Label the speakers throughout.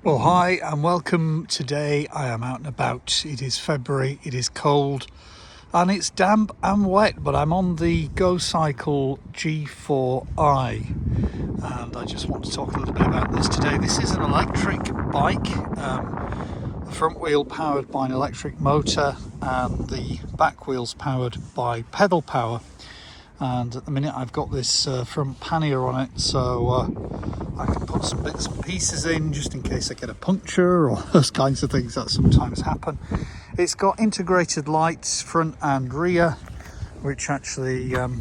Speaker 1: Well, hi and welcome. Today I am out and about. It is February, it is cold and it's damp and wet, but I'm on the GoCycle G4i and I just want to talk a little bit about this today. This is an electric bike, the front wheel powered by an electric motor and the back wheels powered by pedal power. And at the minute I've got this front pannier on it, so I can put some bits and pieces in just in case I get a puncture or those kinds of things that sometimes happen. It's got integrated lights front and rear, which actually are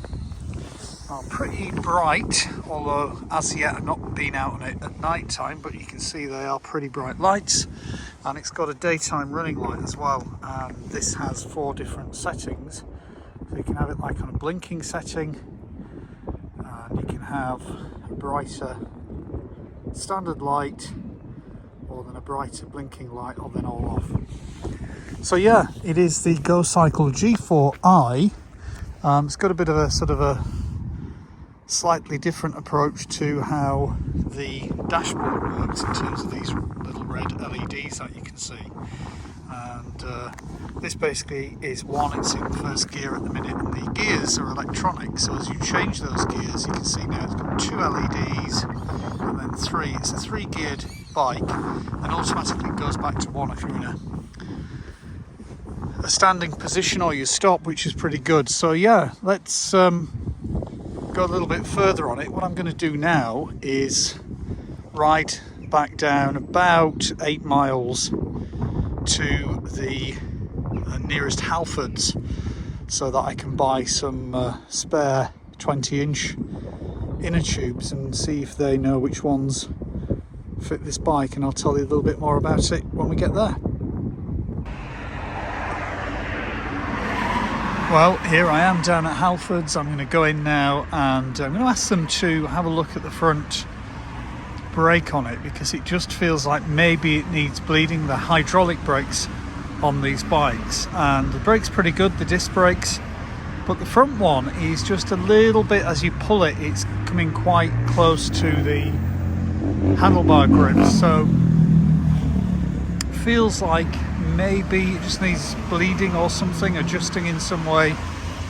Speaker 1: pretty bright, although as yet I've not been out on it at night time, but you can see they are pretty bright lights. And it's got a daytime running light as well, and this has 4 different settings. So you can have it like on a blinking setting, and you can have a brighter standard light, or then a brighter blinking light, or then all off. So yeah, it is the GoCycle G4i. It's got a bit of a sort of a slightly different approach to how the dashboard works in terms of these little red LEDs that you can see. And this basically is it's in first gear at the minute, and the gears are electronic, so as you change those gears, you can see now it's got 2 LEDs and then 3. It's a 3-geared bike and automatically goes back to 1 if you're in a standing position or you stop, which is pretty good. So yeah, let's go a little bit further on it. What I'm going to do now is ride back down about 8 miles to the nearest Halfords so that I can buy some spare 20-inch inner tubes and see if they know which ones fit this bike, and I'll tell you a little bit more about it when we get there. Well, here I am down at Halfords. I'm going to go in now and I'm going to ask them to have a look at the front brake on it, because it just feels like maybe it needs bleeding. The hydraulic brakes on these bikes, and the brake's pretty good, the disc brakes, but the front one is just a little bit, as you pull it, it's coming quite close to the handlebar grip, so feels like maybe it just needs bleeding or something, adjusting in some way.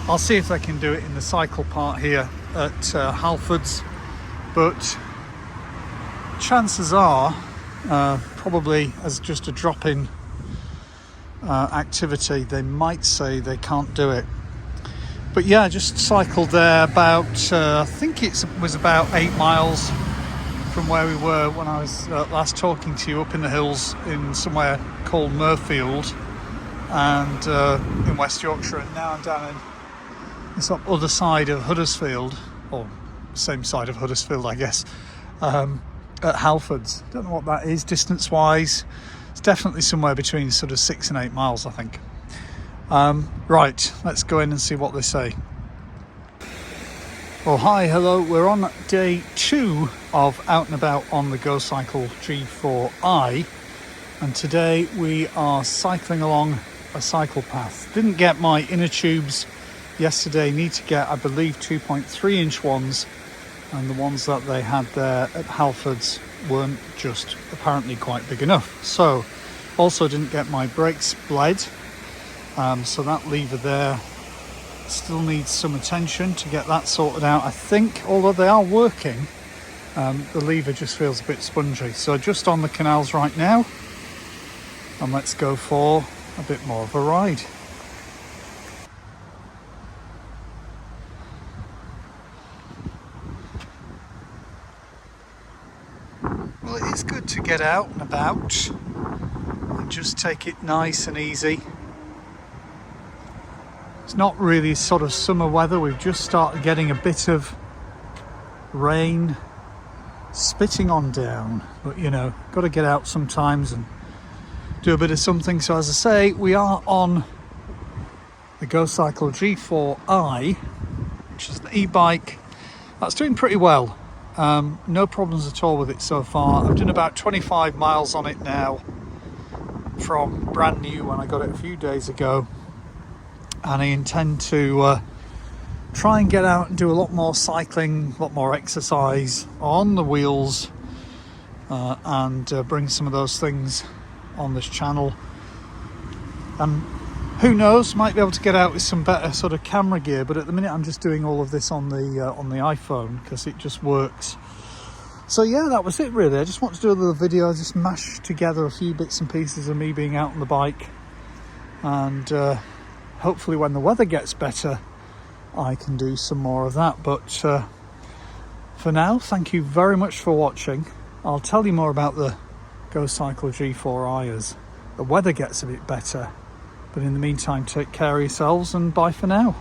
Speaker 1: I'll see if they can do it in the cycle part here at Halfords, but chances are probably as just a drop-in activity, they might say they can't do it. But yeah, I just cycled there about I think it was about 8 miles from where we were when I was last talking to you, up in the hills in somewhere called Murfield and in West Yorkshire, and now I'm down in this other side of Huddersfield, or same side of Huddersfield I guess, at Halfords. Don't know what that is distance wise. It's definitely somewhere between sort of 6 and 8 miles, I think. Right, let's go in and see what they say. Well, hi, hello. We're on day 2 of out and about on the GoCycle G4i, and today we are cycling along a cycle path. Didn't get my inner tubes yesterday. Need to get, I believe, 2.3-inch ones, and the ones that they had there at Halfords weren't just apparently quite big enough. So also didn't get my brakes bled, so that lever there still needs some attention to get that sorted out, I think. Although they are working, the lever just feels a bit spongy. So just on the canals right now, and let's go for a bit more of a ride. Well, it is good to get out and about and just take it nice and easy. It's not really sort of summer weather. We've just started getting a bit of rain spitting on down, but you know, got to get out sometimes and do a bit of something. So as I say, we are on the GoCycle G4i, which is an e-bike that's doing pretty well. No problems at all with it so far. I've done about 25 miles on it now from brand new when I got it a few days ago, and I intend to try and get out and do a lot more cycling, a lot more exercise on the wheels, and bring some of those things on this channel. And who knows, might be able to get out with some better sort of camera gear, but at the minute I'm just doing all of this on the iPhone because it just works. So yeah, that was it really. I just wanted to do a little video. I just mashed together a few bits and pieces of me being out on the bike, and hopefully when the weather gets better I can do some more of that. But for now, thank you very much for watching. I'll tell you more about the GoCycle G4i as the weather gets a bit better. But in the meantime, take care of yourselves and bye for now.